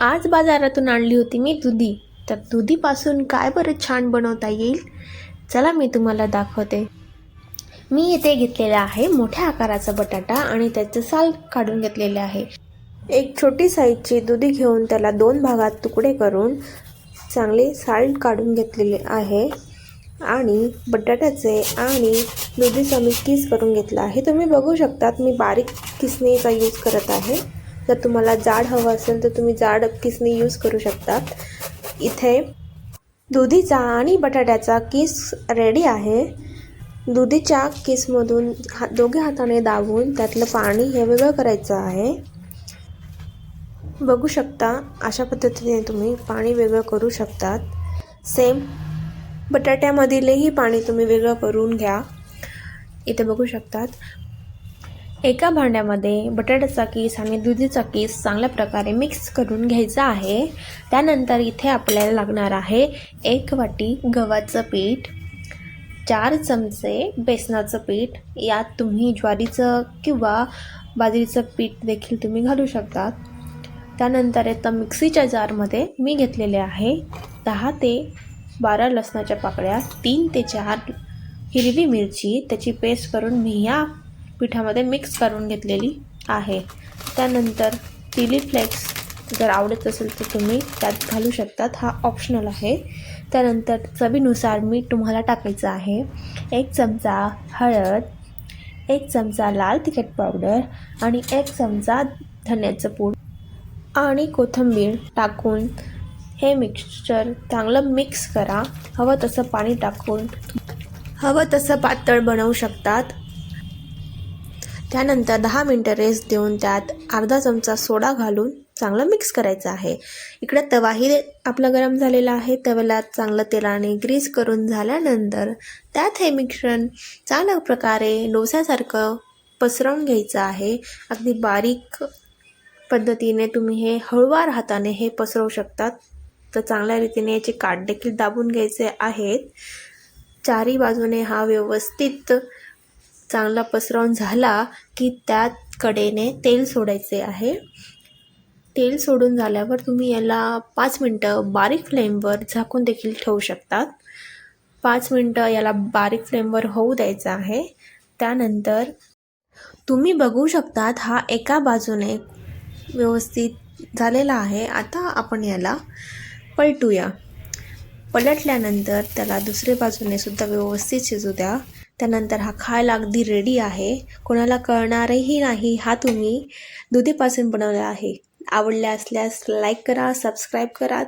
आज बाजारातून आणली होती मी दुधी. तर दुधीपासून काय बरं छान बनवता येईल, चला मी तुम्हाला दाखवते. मी इथे घेतलेला आहे मोठ्या आकाराचा बटाटा आणि त्याचं साल काढून घेतलेले आहे. एक छोटी साईजची दुधी घेऊन त्याला 2 भागात तुकडे करून चांगले साल काढून घेतलेले आहे आणि बटाट्याचे आणि दुधीचा मी किस करून घेतला आहे. तुम्ही बघू शकतात मी बारीक किसणीचा यूज करत आहे. जर तुम्हाला जाड हवं असेल तर तुम्ही जाड किसणी यूज करू शकतात. इथे दुधीचा आणि बटाट्याचा किस रेडी आहे. दुधीच्या किसमधून दोघे हाताने दाबून त्यातलं पाणी हे वेगळं करायचं आहे. बघू शकता अशा पद्धतीने तुम्ही पाणी वेगळं करू शकतात. सेम बटाट्यामधीलही पाणी तुम्ही वेगळं करून घ्या. इथे बघू शकतात एका भांड्यामध्ये बटाट्याचा किस आणि दुधीचा किस चांगल्या प्रकारे मिक्स करून घ्यायचा आहे. त्यानंतर इथे आपल्याला लागणार आहे 1 वाटी गव्हाचं पीठ, 4 चमचे बेसनाचं पीठ. यात तुम्ही ज्वारीचं किंवा बाजरीचं पीठ देखील तुम्ही घालू शकतात. त्यानंतर आता मिक्सीच्या जारमध्ये मी घेतलेले आहे 10 ते 12 लसणाच्या पाकळ्या, 3 ते 4 हिरवी मिरची, त्याची पेस्ट करून मी या पिठामध्ये मिक्स करून घेतलेली आहे. त्यानंतर चिली फ्लेक्स जर आवडत असेल तर तुम्ही त्यात घालू शकतात, हा ऑप्शनल आहे. त्यानंतर चवीनुसार मीठ तुम्हाला टाकायचं आहे. 1 चमचा हळद, 1 चमचा लाल तिखट पावडर आणि 1 चमचा धण्याचं पूड आणि कोथिंबीर टाकून हे मिक्सचर चांगलं मिक्स करा. हवं तसं पाणी टाकून हवं तसं पातळ बनवू शकतात. त्यानंतर 10 मिनटं रेस्ट देऊन त्यात अर्धा चमचा सोडा घालून चांगलं मिक्स करायचं आहे. इकडे तवाही आपला गरम झालेला आहे. तव्याला चांगलं तेलाने ग्रीस करून झाल्यानंतर त्यात हे मिश्रण चांगल्या प्रकारे डोस्यासारखं पसरवून घ्यायचं आहे. अगदी बारीक पद्धतीने तुम्ही हे हळूवार हाताने हे पसरवू शकतात. तर चांगल्या रीतीने याचे काठ देखील दाबून घ्यायचे आहेत. चारी बाजूने हा व्यवस्थित चांगला पसरवून झाला की त्यात कडेने तेल सोडायचे आहे. तेल सोडून झाल्यावर तुम्ही याला 5 मिनटं बारीक फ्लेमवर झाकून देखील ठेवू शकतात. 5 मिनटं याला बारीक फ्लेमवर होऊ द्यायचं आहे. त्यानंतर तुम्ही बघू शकतात हा एका बाजूने व्यवस्थित झालेला आहे. आता आपण याला पलटूया. पलटल्यानंतर त्याला दुसऱ्या बाजूने सुद्धा व्यवस्थित शिजू द्या. त्यानंतर हा खायला अगदी रेडी आहे. कोणाला कळणारही नाही हा तुम्ही दुधीपासून बनवला आहे. आवडल्या असल्यास लाईक करा, सबस्क्राईब करा.